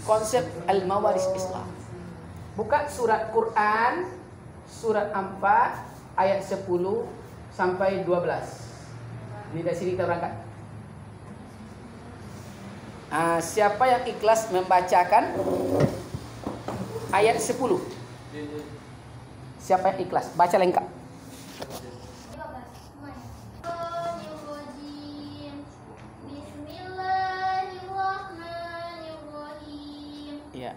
konsep al-mawaris Islam. Buka surat Quran surat 4 ayat 10 sampai 12. Ini dari sini kita berangkat. Siapa yang ikhlas membacakan ayat 10? Siapa yang ikhlas? Baca lengkap. Ya.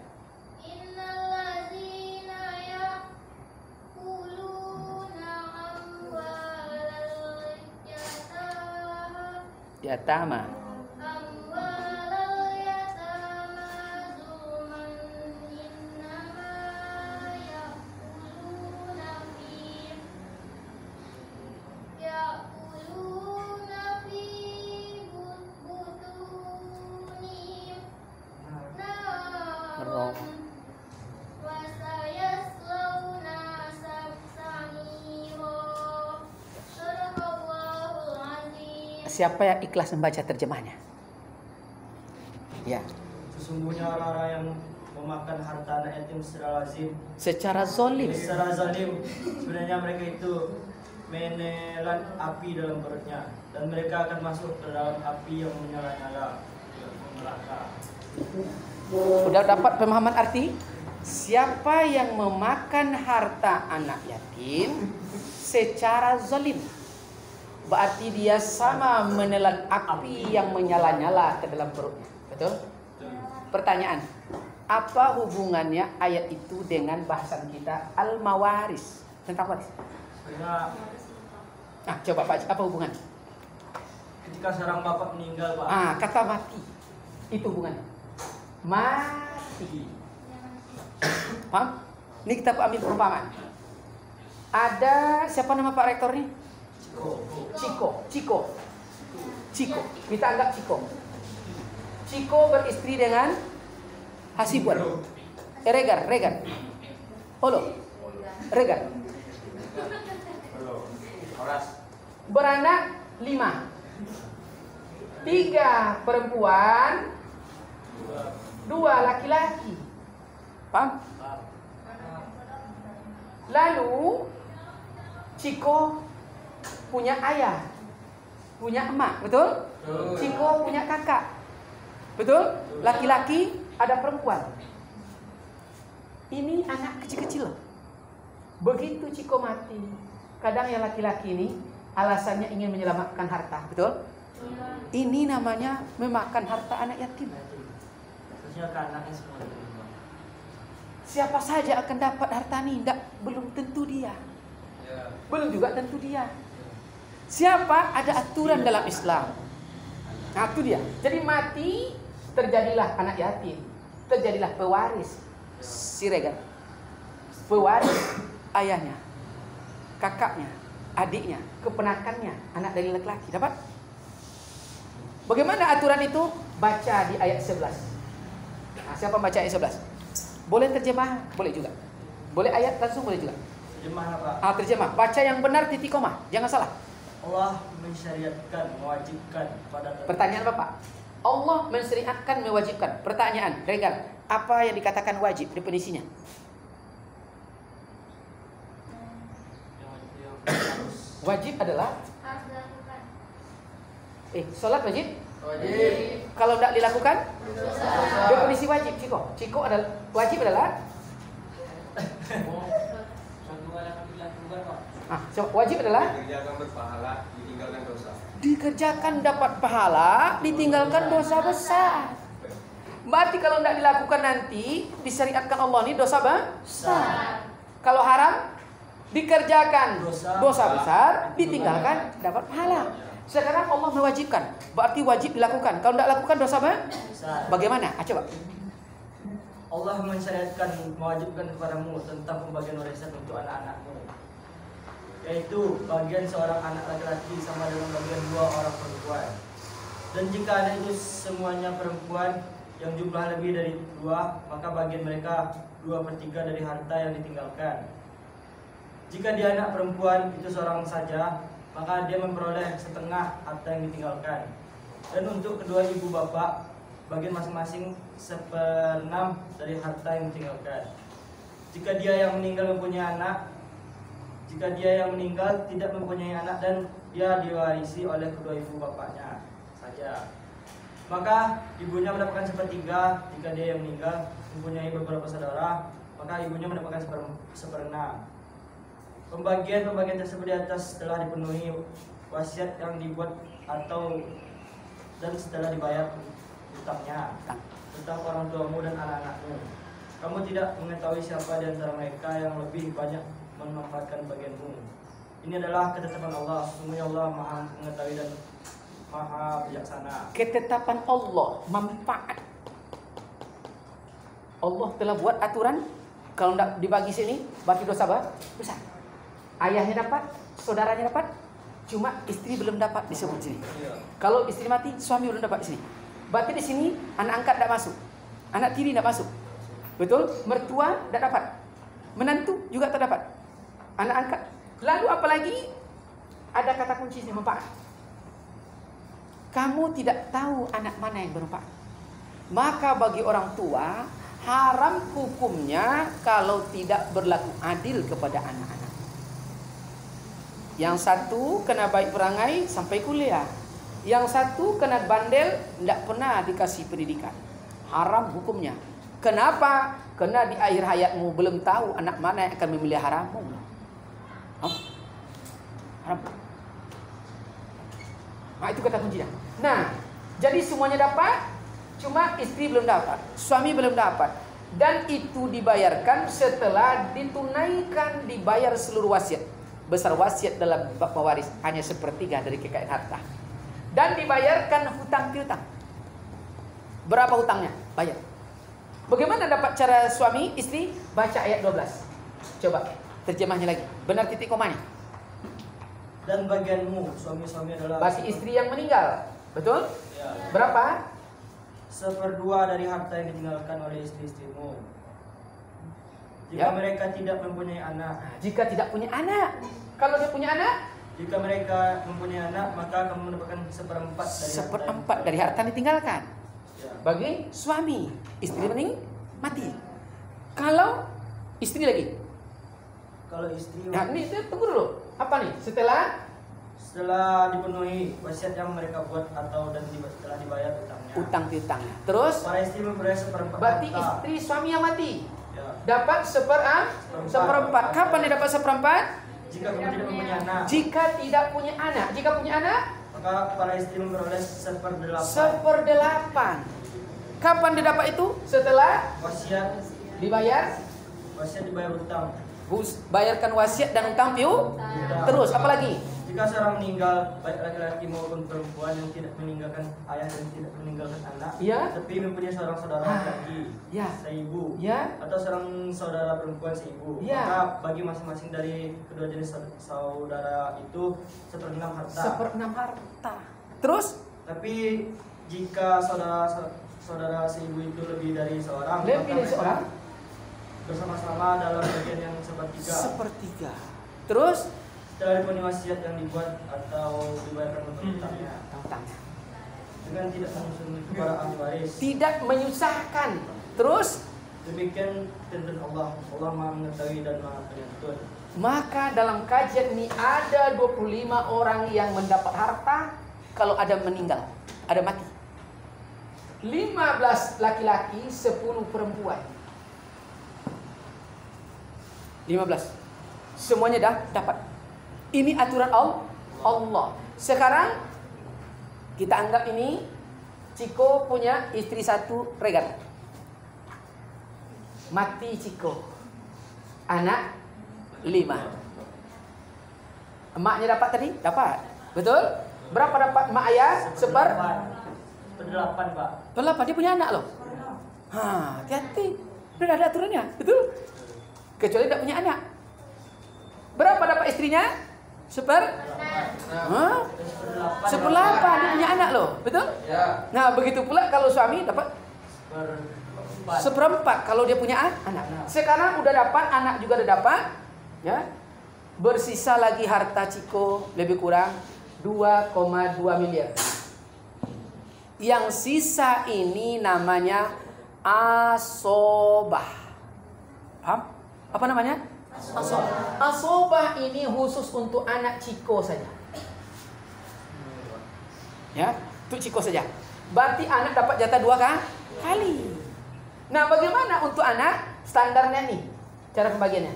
Yatama. Siapa yang ikhlas membaca terjemahnya? Ya. Sesungguhnya orang-orang yang memakan harta anak yatim secara lazim, Secara zalim. secara zalim, sebenarnya mereka itu menelan api dalam perutnya, dan mereka akan masuk ke dalam api yang menyala-nyala, neraka. Sudah dapat pemahaman arti? Siapa yang memakan harta anak yatim secara zalim, berarti dia sama menelan api yang menyala-nyala ke dalam perutnya. Betul? Pertanyaan, apa hubungannya ayat itu dengan bahasan kita al-mawaris? Tentang waris. Coba Pak, apa hubungan? Ketika seorang bapak meninggal, Pak. Kata mati. Itu hubungannya. Mati. Paham? Ini kita ambil perumpamaan. Ada siapa nama Pak Rektor nih? Ciko. Kita anggap Ciko. Ciko beristri dengan Hasibuan. Regan. Regan. Beranak 5. 3 perempuan, 2 laki-laki. Paham? Lalu Ciko punya ayah, punya emak, betul? Ciko punya kakak, betul? Laki-laki, ada perempuan. Ini anak kecil-kecil. Begitu Ciko mati, kadang yang laki-laki ini alasannya ingin menyelamatkan harta, betul? Ini namanya memakan harta anak yatim. Siapa saja akan dapat harta ini? Belum tentu dia. Belum juga tentu dia. Siapa? Ada aturan dalam Islam. Nah, itu dia. Jadi mati, terjadilah anak yatim, terjadilah pewaris siregar, pewaris ayahnya, kakaknya, adiknya, keponakannya, anak dari laki-laki. Dapat? Bagaimana aturan itu? Baca di ayat 11. Siapa baca ayat 11? Boleh terjemah, boleh juga. Boleh ayat langsung, boleh juga. Terjemah, Pak. Terjemah. Baca yang benar titik koma, jangan salah. Allah mensyariatkan, mewajibkan pada. Pertanyaan Bapak. Allah mensyariatkan, mewajibkan. Pertanyaan, Regan, apa yang dikatakan wajib definisinya? Wajib adalah sholat wajib? Wajib. Kalau tidak dilakukan? Dosa. Definisi wajib, Ciko adalah wajib adalah wajib adalah dikerjakan berpahala, ditinggalkan dosa. Dikerjakan dapat pahala, ditinggalkan dosa besar. Berarti kalau tidak dilakukan nanti disyariatkan Allah ini dosa besar. Kalau haram dikerjakan dosa besar, ditinggalkan dapat pahala. Sekarang Allah mewajibkan, berarti wajib dilakukan. Kalau tidak lakukan dosa besar. Bagaimana? Coba. Allah mensyariatkan, mewajibkan kepadamu tentang pembagian warisan untuk anak-anakmu, yaitu bagian seorang anak laki-laki sama dengan bagian 2 orang perempuan. Dan jika anak itu semuanya perempuan yang jumlah lebih dari 2, maka bagian mereka 2/3 dari harta yang ditinggalkan. Jika dia anak perempuan itu seorang saja, maka dia memperoleh setengah harta yang ditinggalkan. Dan untuk kedua ibu bapak bagian masing-masing 1/6 dari harta yang ditinggalkan. Jika dia yang meninggal tidak mempunyai anak dan dia diwarisi oleh kedua ibu bapaknya saja, maka ibunya mendapatkan 1/3. Jika dia yang meninggal mempunyai beberapa saudara, maka ibunya mendapatkan 1/6. Pembagian tersebut di atas telah dipenuhi wasiat yang dibuat dan setelah dibayar utangnya tentang orang tuamu dan anak-anakmu. Kamu tidak mengetahui siapa di antara mereka yang lebih banyak memanfaatkan bagianmu. Ini adalah ketetapan Allah. Sesungguhnya Allah Maha mengetahui dan Maha bijaksana. Ketetapan Allah, manfaat. Allah telah buat aturan, kalau tidak dibagi sini, bagi dosa besar. Ayahnya dapat, saudaranya dapat, cuma istri belum dapat disebut sini. Kalau istri mati, suami belum dapat di sini. Berarti di sini anak angkat tidak masuk, anak tiri tidak masuk, betul? Mertua tidak dapat, menantu juga tak dapat, anak angkat. Lalu apalagi ada kata kunci sini, manfaat. Kamu tidak tahu anak mana yang bermanfaat, maka bagi orang tua haram hukumnya kalau tidak berlaku adil kepada anak-anak. Yang satu kena baik perangai sampai kuliah, yang satu kena bandel, tidak pernah dikasih pendidikan. Haram hukumnya. Kenapa? Karena di akhir hayatmu belum tahu anak mana yang akan memeliharaamu. Haram. Nah, itu kata kuncinya. Nah, jadi semuanya dapat, cuma istri belum dapat, suami belum dapat. Dan itu dibayarkan setelah ditunaikan, dibayar seluruh wasiat. Besar wasiat dalam bab pewaris hanya 1/3 dari kekayaan harta. Dan dibayarkan hutang piutang. Berapa hutangnya? Bayar. Bagaimana dapat cara suami istri? Baca ayat 12. Coba terjemahnya lagi. Benar titik komanya. Dan bagianmu, suami-suami adalah bagi istri yang meninggal. Betul? Ya. Berapa? 1/2 dari harta yang ditinggalkan oleh istri-istrimu. Jika mereka tidak mempunyai anak. Jika tidak punya anak. Kalau dia punya anak? Jika mereka mempunyai anak, maka kamu mendapatkan 1/4 dari harta yang ditinggalkan. Ya. Bagi suami, istri mati. Kalau istri lagi. Kalau istri. Nah, ini tunggu dulu. Apa nih? Setelah dipenuhi wasiat yang mereka buat dan setelah dibayar utangnya. Utang piutangnya. Terus? Para istri memperoleh 1/4. Berarti istri suami yang mati. Dapat 1/4. Kapan dia dapat 1/4? Jika kamu tidak mempunyai anak. Jika tidak punya anak. Jika punya anak, maka para istri memperoleh 1/8. 1/8. Kapan dia dapat itu? Setelah wasiat dibayar. Wasiat dibayar utang. Bayarkan wasiat dan utang piutang. Terus apa lagi? Jika seorang meninggal, baik laki-laki maupun perempuan yang tidak meninggalkan ayah dan tidak meninggalkan anak, tapi mempunyai seorang saudara laki, seibu, atau seorang saudara perempuan seibu, maka bagi masing-masing dari kedua jenis saudara itu 1/6 harta. 1/6 harta. Terus? Tapi jika saudara seibu itu lebih dari seorang, bersama-sama dalam bagian yang 1/3. Terus? Setelah dipenuhi wasiat yang dibuat atau dibayarkan untuk utangnya. Dengan tidak menyusun kepada ahli waris. Tidak menyusahkan. Terus? Demikian tentang Allah. Allah Maha mengetahui dan Maha penyantun. Maka dalam kajian ini ada 25 orang yang mendapat harta kalau ada meninggal, ada mati. 15 laki-laki, 10 perempuan. 15. Semuanya dah dapat. Ini aturan Allah. Sekarang kita anggap ini Ciko punya istri 1 Regan. Mati Ciko. Anak 5. Emaknya dapat tadi? Dapat. Betul? Berapa dapat emak ayah? 1/8, Pak. 1/8 dia punya anak loh. Hati-hati. Sudah ada aturannya. Betul? Kecuali tidak punya anak. Berapa dapat istrinya? 1/8 dia punya anak loh, betul? Ya. Nah begitu pula kalau suami dapat 1/4 kalau dia punya anak. Sekarang udah dapat, anak juga udah dapat, ya. Bersisa lagi harta Ciko lebih kurang 2,2 miliar. Yang sisa ini namanya asobah. Paham? Apa namanya? Asobah. Asobah ini khusus untuk anak ciko saja. Ya, untuk ciko saja. Berarti anak dapat jatah 2 kali. Nah, bagaimana untuk anak? Standarnya nih, cara pembagiannya.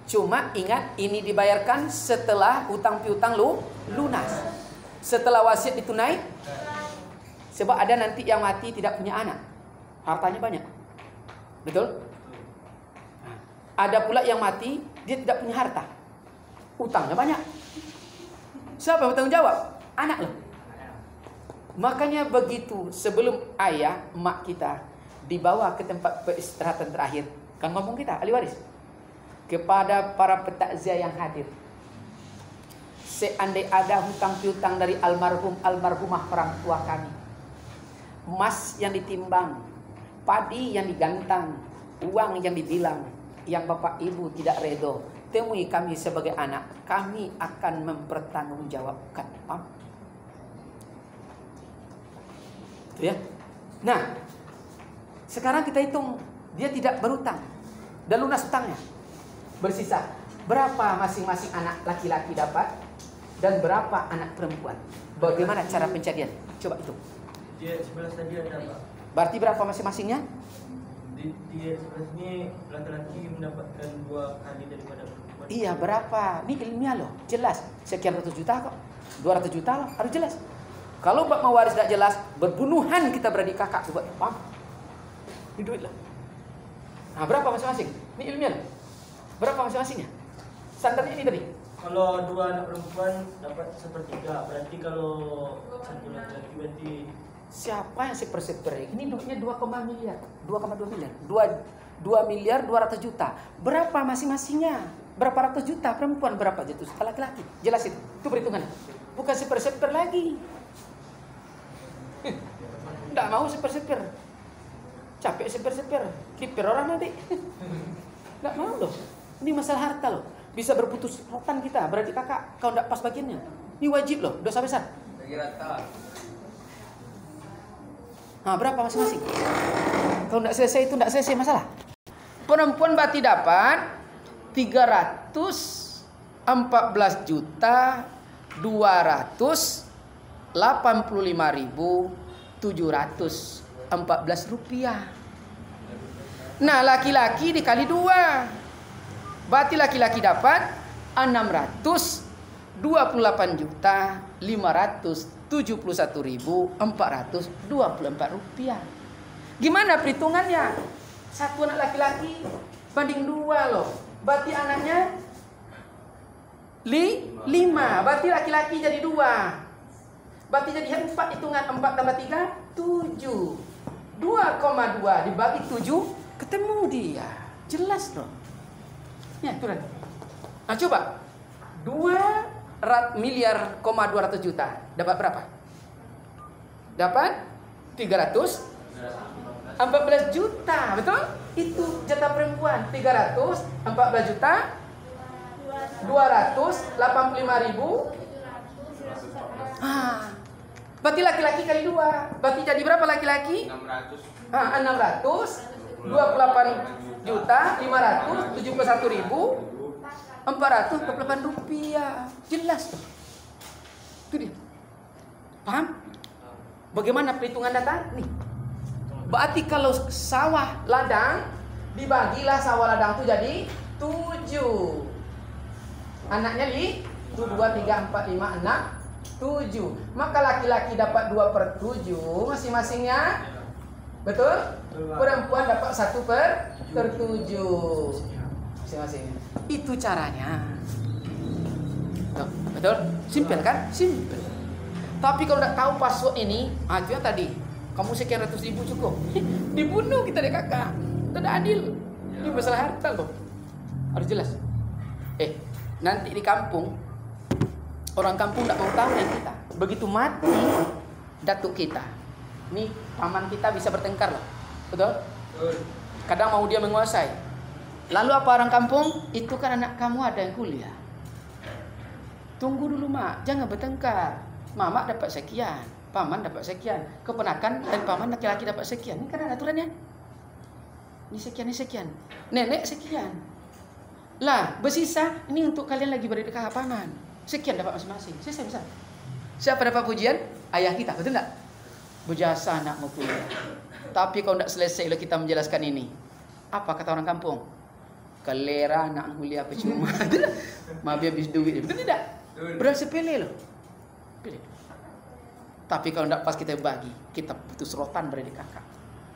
Cuma ingat, ini dibayarkan setelah utang piutang lunas. Setelah wasiat ditunai. Sebab ada nanti yang mati tidak punya anak, hartanya banyak. Betul? Ada pula yang mati, dia tidak punya harta, utangnya banyak. Siapa yang bertanggung jawab? Anak loh. Makanya begitu, sebelum ayah, emak kita dibawa ke tempat peristirahatan terakhir, kan ngomong kita, ahli waris, kepada para petakziah yang hadir, seandai ada hutang piutang dari almarhum almarhumah orang tua kami, emas yang ditimbang, padi yang digantang, uang yang dibilang, yang bapak ibu tidak redo, temui kami sebagai anak, kami akan mempertanggungjawabkan. Itu ya. Nah, sekarang kita hitung, dia tidak berutang dan lunas utangnya. Bersisa berapa masing-masing anak laki-laki dapat dan berapa anak perempuan. Bagaimana cara pencarian? Coba hitung. Dia 11 tadi ada, Pak. Berarti berapa masing-masingnya? Dia 11 ini laki-laki mendapatkan 2 kali daripada perempuan. Iya, berapa? Ini ilmiah loh, jelas. Sekian ratus juta kok. 200 juta lah, harus jelas. Kalau bab mewaris tidak jelas, berbunuhan kita beradik kakak. Coba, paham? Ini duit lah. Nah, berapa masing-masing? Ini ilmiah loh. Berapa masing-masingnya? Standarnya ini tadi. Kalau 2 anak perempuan dapat 1/3. Berarti kalau 1 laki-laki berarti siapa yang seperseper? Ini duitnya 2,2 miliar. 2 miliar 200 juta. Berapa masing-masingnya? Berapa ratus juta perempuan, berapa juta laki-laki? Jelas itu. Itu perhitungannya. Bukan seper-seper lagi. Tidak mau seper-seper. Capek seper-seper. Kiper orang nanti. Tidak mau loh. Ini masalah harta loh. Bisa berputus rotan kita, beradik kakak. Kau tidak pas bagiannya. Ini wajib loh, dosa besar. Nah, berapa masing-masing? Kalau tidak selesai itu tidak selesai masalah. Perempuan berarti dapat 314 juta 285.714 rupiah. Nah, laki-laki dikali 2, berarti laki-laki dapat 628 juta 571.424 rupiah. Gimana perhitungannya? Satu anak laki-laki banding 2 loh. Berarti anaknya 5. Berarti laki-laki jadi 2. Berarti jadi 4 hitungan. 4 tambah 3 7. 2,2 dibagi 7 ketemu dia. Jelas dong. Ya, itu kan. Nah, coba 2 miliar 200 juta dapat berapa? Dapat 314 juta, betul? Itu jatah perempuan. 314 juta 285.000. Berarti laki-laki kali 2. Berarti jadi berapa laki-laki? 628 juta 571.428 rupiah. Jelas tuh. Itu dia. Paham? Bagaimana perhitungan data? Nih. Berarti kalau sawah ladang, dibagilah sawah ladang itu jadi 7. Anaknya 2, 3, 4, 5, 6, 7. Maka laki-laki dapat 2/7 masing-masingnya. Betul? Perempuan dapat 1/7 masing-masing. Itu caranya. Betul? Simpel kan? Simpel. Tapi kalau tidak tahu password ini, itu yang tadi. Kamu sekian ratus ribu cukup. Dibunuh kita deh kakak. Tidak adil. Ini masalah harta loh. Harus jelas. Nanti di kampung, orang kampung tidak mau tahu yang kita. Begitu mati datuk kita, nih paman kita bisa bertengkar loh. Betul? Kadang mau dia menguasai. Lalu apa orang kampung? Itu kan anak kamu ada yang kuliah. Tunggu dulu mak, jangan bertengkar. Mama dapat sekian, paman dapat sekian, keponakan dan paman laki-laki dapat sekian. Ini kan ada aturannya. Ini sekian, ini sekian. Nenek sekian. Lah, bersisa ini untuk kalian lagi berada dekat paman. Sekian dapat masing-masing. Selesai. Siapa dapat pujian? Ayah kita, betul enggak? Berjasa anakmu kuliah. Tapi kalau tidak selesai kalau kita menjelaskan ini, apa kata orang kampung? Kelera anak kuliah percuma. Mabi habis duit. Betul tidak? Berat sepele loh. Pilih. Tapi kalau tidak pas kita bagi, kita putus rotan beradik kakak.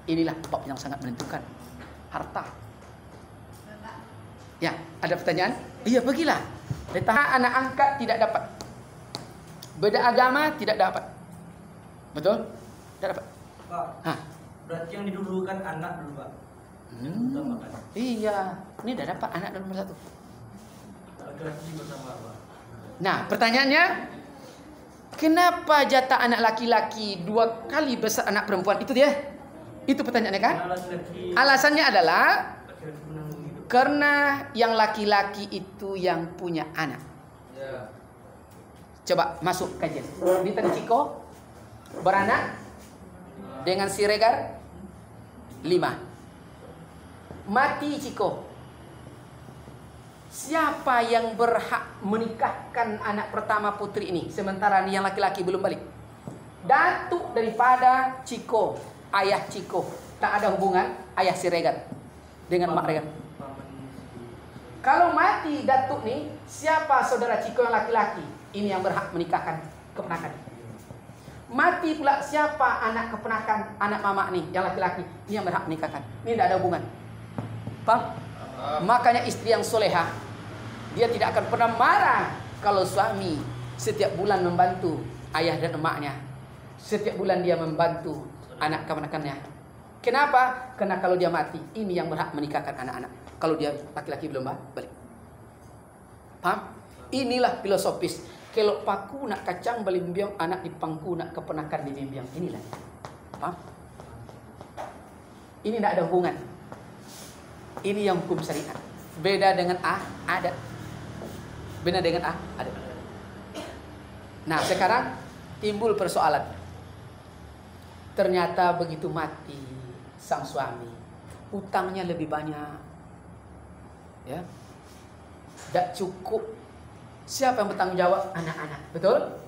Inilah bab yang sangat menentukan. Harta. Ya, ada pertanyaan? Iya, bagilah. Anak angkat tidak dapat. Beda agama tidak dapat. Betul? Tidak dapat. Pak, berarti yang didulukan anak dulu, Pak. Iya, ini tidak dapat anak nomor 1. Laki-laki bersama, Pak. Nah, pertanyaannya, kenapa jatah anak laki-laki 2 kali besar anak perempuan? Itu dia. Itu pertanyaannya kan? Alasannya adalah karena yang laki-laki itu yang punya anak. Coba masuk kajian. Bintan Ciko beranak dengan Siregar 5. Mati Ciko. Siapa yang berhak menikahkan anak pertama putri ini sementara yang laki-laki belum balik? Datuk daripada Ciko, ayah Ciko. Tak ada hubungan ayah Siregar dengan mak Regar. Kalau mati datuk nih, siapa saudara Ciko yang laki-laki? Ini yang berhak menikahkan keponakan. Mati pula siapa anak keponakan, anak mama nih yang laki-laki? Ini yang berhak menikahkan. Ini tidak ada hubungan. Paham? Makanya istri yang soleha, dia tidak akan pernah marah kalau suami setiap bulan membantu ayah dan emaknya. Setiap bulan dia membantu anak keponakannya. Kenapa? Karena kalau dia mati, ini yang berhak menikahkan anak-anak. Kalau dia laki-laki belum balik. Paham? Inilah filosofis. Kalau paku nak kacang belimbiang, anak di pangku nak keponakan di bimbiang. Inilah. Paham? Ini tidak ada hubungan. Ini yang hukum syariat. Beda dengan adat. Beda dengan adat. Nah, sekarang timbul persoalan. Ternyata begitu mati sang suami, utangnya lebih banyak. Ya. Tak cukup. Siapa yang bertanggung jawab? Anak-anak. Betul?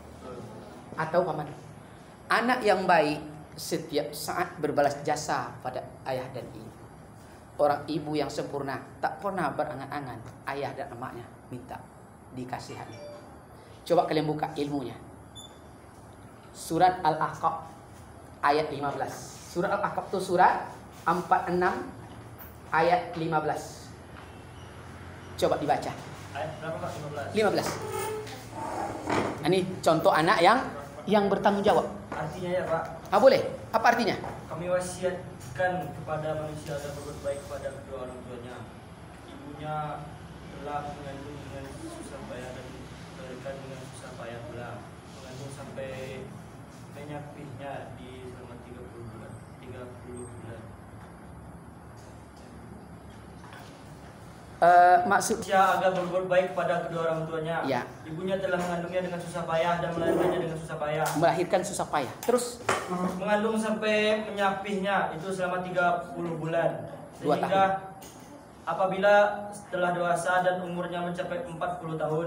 Atau paman? Anak yang baik setiap saat berbalas jasa pada ayah dan ibu. Orang ibu yang sempurna tak pernah berangan-angan ayah dan emaknya minta dikasihani. Coba kalian buka ilmunya. Surat Al-Ahqaf ayat 15. Surat Al-Ahqaf itu surat 46 ayat 15. Coba dibaca. Ayat berapa, Pak? 15. Ini contoh anak yang bertanggung jawab. Artinya ya, Pak. Boleh. Apa artinya? Kami wasiatkan kepada manusia agar berbuat baik kepada kedua orang tuanya. Ibunya telah mengandung dengan susah payah dan melahirkan dengan susah payah pula. Mengandung sampai menyapihnya di selama 30 bulan. Maksud agar berbuat baik pada kedua orang tuanya. Ya. Ibunya telah mengandungnya dengan susah payah dan melahirkannya dengan susah payah. Melahirkan susah payah. Terus Mengandung sampai menyapihnya itu selama 30 bulan. 2 Sehingga tahun. apabila setelah dewasa dan umurnya mencapai 40 tahun,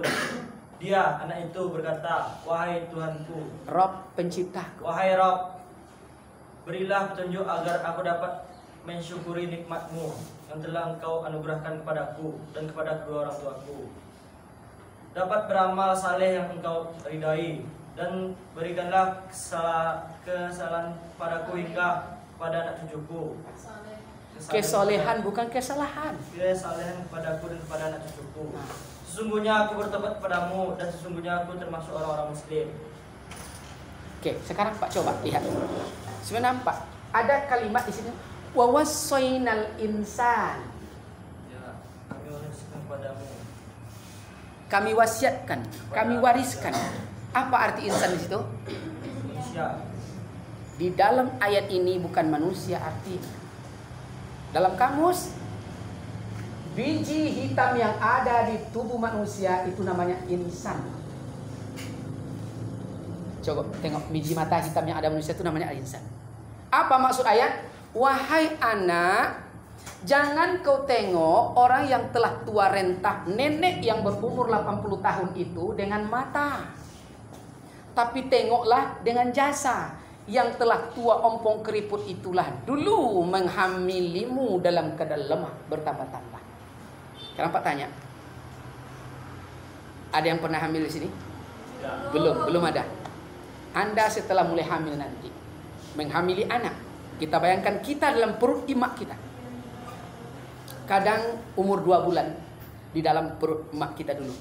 dia, anak itu berkata, "Wahai Tuhanku, Rob penciptaku, wahai Rob, berilah petunjuk agar aku dapat mensyukuri nikmat-Mu yang telah Engkau anugerahkan kepadaku dan kepada kedua orang tuaku. Dapat beramal saleh yang Engkau ridai, dan berikanlah kesalahan padaku hingga pada anak cucuku." kesolehan bukan kesalahan. Kesalehan kepadaku dan kepada anak cucuku. Sesungguhnya aku bertobat kepadamu dan sesungguhnya aku termasuk orang-orang muslim. Oke, sekarang Pak coba lihat. Sebenarnya nampak ada kalimat di sini. Wa wassainal insan. Ya, kami wariskan kepadamu. Kami wasiatkan, kami wariskan. Apa arti insan di situ? Manusia. Di dalam ayat ini bukan manusia artinya. Dalam kamus, biji hitam yang ada di tubuh manusia itu namanya insan. Coba tengok biji mata hitam yang ada manusia itu namanya al-insan. Apa maksud ayat? Wahai anak, jangan kau tengok orang yang telah tua renta, nenek yang berumur 80 tahun itu dengan mata. Tapi tengoklah dengan jasa. Yang telah tua ompong keriput itulah dulu menghamilimu dalam keadaan lemah bertambah-tambah. Kenapa tanya? Ada yang pernah hamil di sini? Belum ada. Anda setelah mulai hamil nanti menghamili anak, kita bayangkan kita dalam perut imak kita. Kadang umur 2 bulan di dalam perut emak kita dulu.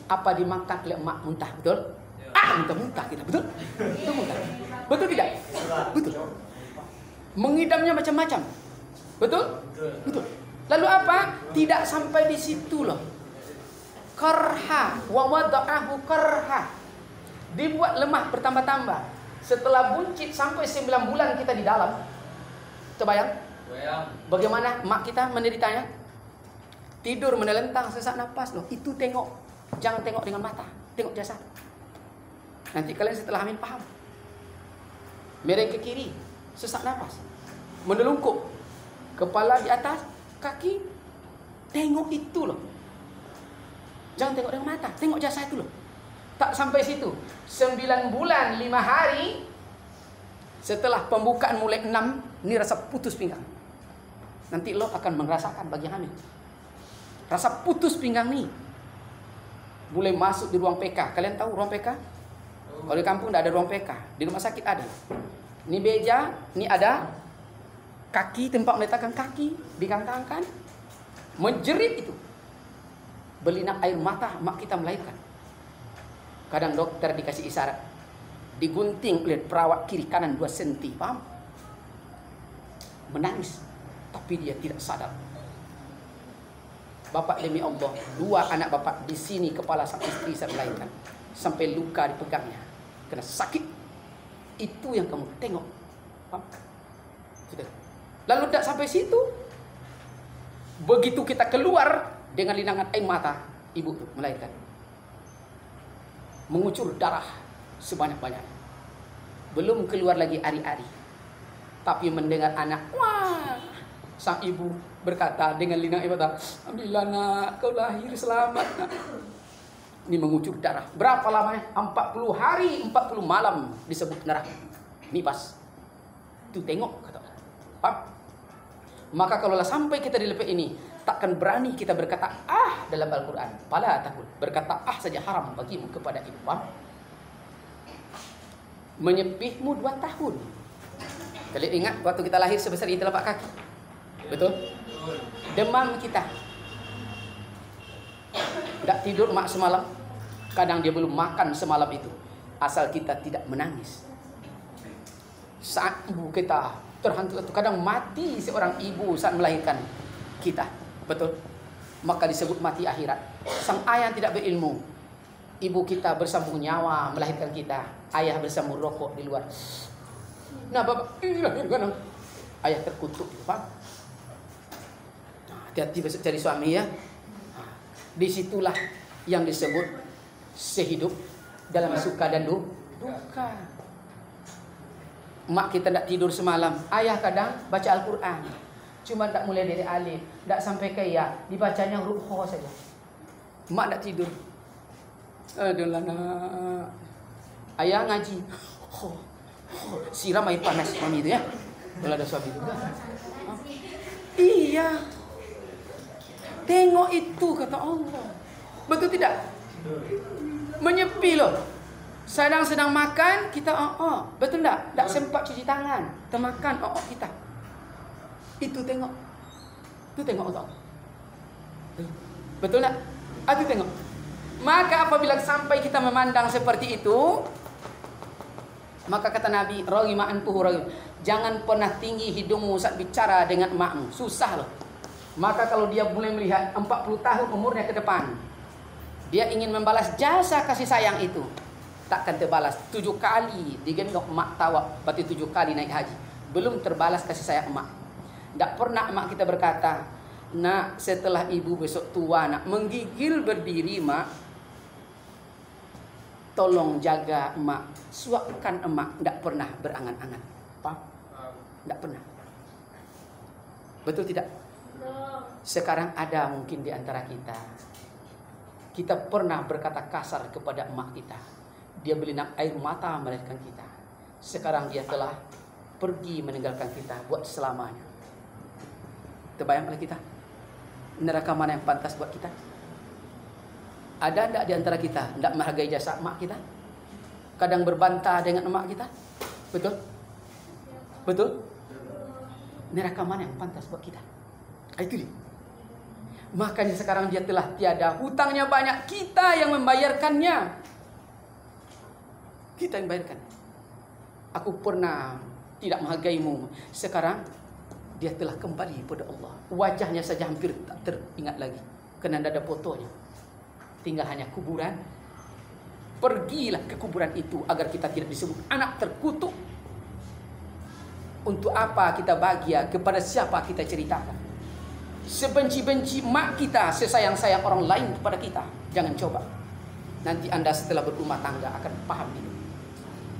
Apa dimakan oleh emak muntah, betul? Muntah-muntah kita, betul? Betul muntah. Betul tidak? Betul. Mengidamnya macam-macam. Betul? Betul. Lalu apa? Tidak sampai di situ loh. Karha wa wada'ahu karha. Dibuat lemah bertambah-tambah. Setelah buncit sampai 9 bulan kita di dalam. Terbayang? Bagaimana mak kita menderitanya? Tidur menelentang sesak napas loh. Itu tengok. Jangan tengok dengan mata, tengok jasad. Nanti kalian setelah hamil paham. Miring ke kiri, sesak napas, menelungkup, kepala di atas, kaki. Tengok itu loh. Jangan tengok dengan mata, tengok jasad itu loh. Tak sampai situ. 9 bulan 5 hari setelah pembukaan mulai 6, ini rasa putus pinggang. Nanti lo akan merasakan bagi hamil. Rasa putus pinggang nih. Mulai masuk di ruang PK. Kalian tahu ruang PK? Kalau di kampung tidak ada ruang PK. Di rumah sakit ada. Ini beja, ini ada kaki, tempat meletakkan kaki, digangkangkan. Menjerit itu. Berlinang air mata mak kita melahirkan. Kadang dokter dikasih isyarat. Digunting oleh perawat kiri kanan 2 senti, paham? Menangis. Tapi dia tidak sadar. Bapak demi Allah, 2 anak bapak di sini kepala sang istri saya melahirkan. Sampai luka dipegangnya. Kena sakit. Itu yang kamu tengok. Paham? Lalu tidak sampai situ. Begitu kita keluar dengan linangan air mata, ibu itu melahirkan. Mengucur darah sebanyak-banyaknya. Belum keluar lagi ari-ari. Tapi mendengar anak, wah, sang ibu berkata dengan linang air mata, alhamdulillah nak, kau lahir selamat nak. Ini mengucur darah. Berapa lamanya? 40 hari, 40 malam disebut darah. Nifas. Itu tengok kata. Paham? Maka kalaulah sampai kita di level ini, takkan berani kita berkata dalam Al-Quran. Fala takut. Berkata saja haram bagimu kepada ibu. Paham? Menyepihmu 2 tahun. Kalian ingat waktu kita lahir sebesar ini telapak kaki? Betul? Demam kita. Tak tidur mak semalam. Kadang dia belum makan semalam itu. Asal kita tidak menangis. Saat ibu kita terhantu, kadang mati seorang ibu saat melahirkan kita. Betul? Maka disebut mati akhirat. Sang ayah tidak berilmu. Ibu kita bersambung nyawa melahirkan kita. Ayah bersambung rokok di luar. Nah bapak ini lahirkan. Ayah terkutuk. Paham? Hati-hati besok cari suami ya. Disitulah yang disebut sehidup dalam suka dan duka. Mak kita tidak tidur semalam. Ayah kadang baca Al-Quran. Cuma tak mulai dari alif. Tak sampai ke ya. Dibacanya huruf ho saja. Mak tak tidur. Aduh lah nak. Ayah ngaji. Siram air panas mami itu ya. Kalau ada suami itu. Iya. Tengok itu kata Allah. Betul tidak? Menyepi loh. Sedang makan kita betul tak? Tak sempat cuci tangan. Termakan kita. Itu tengok. Itu tengok Allah. Betul tak? Itu tengok. Maka apabila sampai kita memandang seperti itu, maka kata Nabi, raghima anfuhu raghim. Jangan pernah tinggi hidungmu saat bicara dengan emakmu. Susah loh. Maka kalau dia mulai melihat 40 tahun umurnya ke depan, dia ingin membalas jasa kasih sayang itu, takkan terbalas. 7 kali digendong emak tawaf, berarti 7 kali naik haji, belum terbalas kasih sayang emak. Tak pernah emak kita berkata, nak setelah ibu besok tua nak menggigil berdiri mak. tolong jaga emak, suapkan emak, tidak pernah berangan-angan. Paham? Tidak pernah. Betul tidak? Sekarang ada mungkin di antara kita pernah berkata kasar kepada emak kita. Dia belinak air mata melahirkan kita. Sekarang dia telah pergi meninggalkan kita buat selamanya. Terbayang oleh kita? Neraka mana yang pantas buat kita? Ada tidak di antara kita tidak menghargai jasa emak kita? Kadang berbantah dengan emak kita? Betul? Betul? Neraka mana yang pantas buat kita? Itu dia. Makanya sekarang dia telah tiada, hutangnya banyak, kita yang membayarkannya. Kita yang bayarkan. Aku pernah tidak menghargaimu. Sekarang dia telah kembali pada Allah. Wajahnya saja hampir tak teringat lagi, kerana tidak ada fotonya. Tinggal hanya kuburan. Pergilah ke kuburan itu agar kita tidak disebut anak terkutuk. Untuk apa kita bahagia? Kepada siapa kita ceritakan? Sebenci-benci mak kita, sesayang-sayang orang lain kepada kita. Jangan coba. Nanti Anda setelah berumah tangga akan paham itu.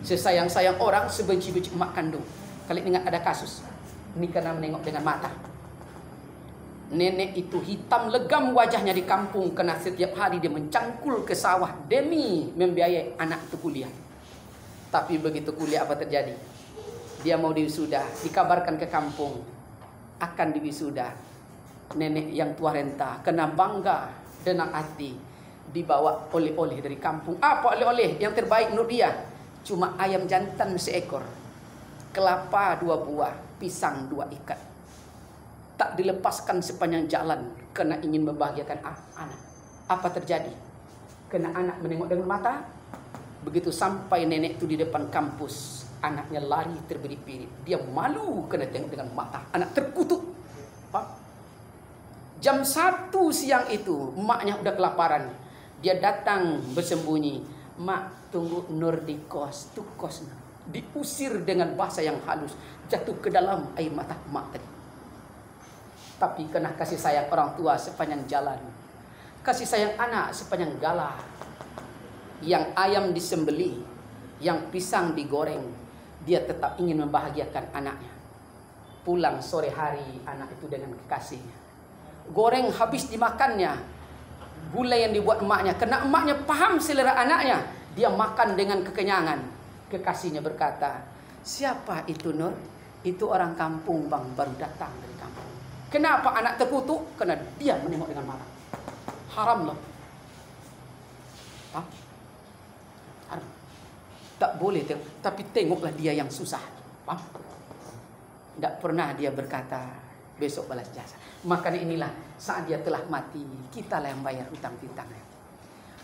Sesayang-sayang orang, sebenci-benci mak kandung. Kali ingat ada kasus. Ini karena menengok dengan mata. Nenek itu hitam legam wajahnya di kampung, karena setiap hari dia mencangkul ke sawah demi membiayai anak itu kuliah. Tapi begitu kuliah apa terjadi? Dia mau diwisuda, dikabarkan ke kampung akan diwisuda. Nenek yang tua renta kena bangga dengan hati, dibawa oleh-oleh dari kampung. Apa oleh-oleh yang terbaik menurut dia? Cuma ayam jantan seekor, kelapa 2 buah, pisang 2 ikat. Tak dilepaskan sepanjang jalan karena ingin membahagiakan anak. Apa terjadi? Kena anak menengok dengan mata. Begitu sampai nenek itu di depan kampus, anaknya lari terbirit-birit. Dia malu kena tengok dengan mata. Anak terkutuk. Pak, jam 1 siang itu, emaknya udah kelaparan. Dia datang bersembunyi. Mak, tunggu Nur di kos. Itu kos. Diusir dengan bahasa yang halus. Jatuh ke dalam air mata emak tadi. Tapi kena kasih sayang orang tua sepanjang jalan. Kasih sayang anak sepanjang galah. Yang ayam disembelih, yang pisang digoreng, dia tetap ingin membahagiakan anaknya. Pulang sore hari anak itu dengan kekasihnya. Goreng habis dimakannya. Gulai yang dibuat emaknya, karena emaknya paham selera anaknya, dia makan dengan kekenyangan. Kekasihnya berkata, siapa itu Nur? Itu orang kampung bang, baru datang dari kampung. Kenapa anak terkutuk? Karena dia menengok dengan mata. Haram loh. Haram. Tak boleh tengok, tapi tengoklah dia yang susah. Tidak pernah dia berkata besok balas jasa. Maka inilah saat dia telah mati, kitalah yang bayar hutang piutangnya.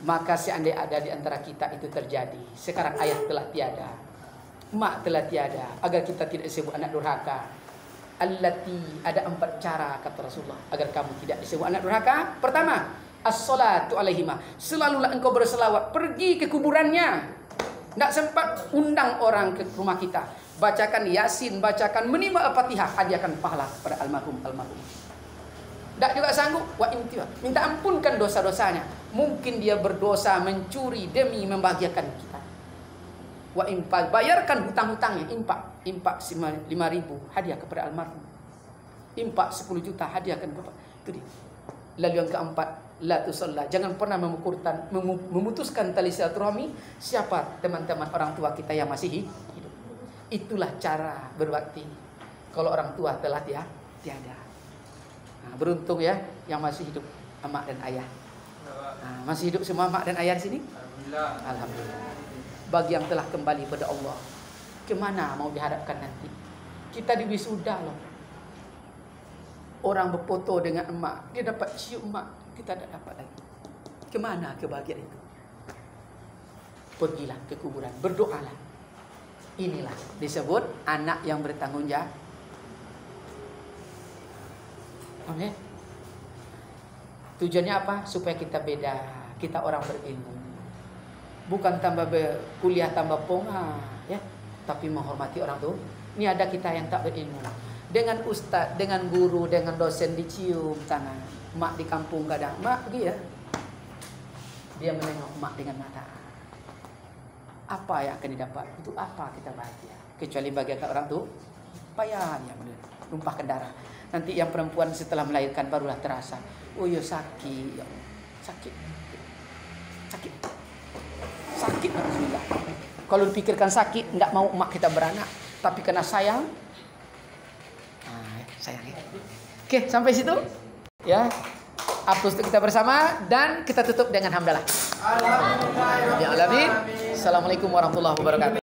Maka seandainya ada di antara kita itu terjadi, sekarang ayah telah tiada, mak telah tiada, agar kita tidak disebut anak durhaka. Allati, ada 4 cara kata Rasulullah agar kamu tidak disebut anak durhaka. Pertama, as-salatu alaihima, selalulah engkau berselawat, pergi ke kuburannya. Tidak sempat undang orang ke rumah kita, bacakan Yasin, bacakan menimba Al-Fatihah, hadiahkan pahala kepada almarhum. Tak juga sanggup, minta ampunkan dosa-dosanya. Mungkin dia berdosa mencuri demi membahagiakan kita. Bayarkan hutang-hutangnya, impak 5.000 hadiah kepada almarhum. Impak 10 juta hadiahkan bapak. Itu dia. Lalu yang keempat, la tusalla, jangan pernah memutuskan tali silaturahmi siapa teman-teman orang tua kita yang masih hidup. Itulah cara berbakti kalau orang tua telah tiada. Nah, beruntung ya yang masih hidup emak dan ayah. Nah, masih hidup semua emak dan ayah di sini? Alhamdulillah. Bagi yang telah kembali pada Allah, kemana mau dihadapkan nanti? Kita diwisuda loh. Orang berfoto dengan emak, dia dapat cium emak, kita tak dapat lagi. Kemana kebahagiaan itu? Pergilah ke kuburan, berdoalah. Inilah disebut anak yang bertanggung jawab. Oke. Tujuannya apa? Supaya kita beda, kita orang berilmu. Bukan tambah kuliah tambah ponga, ya, tapi menghormati orang tua. Ini ada kita yang tak berilmu. Dengan ustaz, dengan guru, dengan dosen dicium tangan. Mak di kampung kadang, mak pergi ya. Dia menengok mak dengan mata. Apa yang akan didapat? Untuk apa kita bahagia? Kecuali bahagia orang tuh payah ya, numpahkan darah. Nanti yang perempuan setelah melahirkan barulah terasa. Oh ya sakit, ya. Sakit. Bismillah. Kalau dipikirkan sakit, tidak mau emak kita beranak, tapi kena sayang. Sayang ya. Oke, sampai situ. Ya. Hapus untuk kita bersama dan kita tutup dengan hamdalah. Alhamdulillah. Assalamualaikum warahmatullahi wabarakatuh.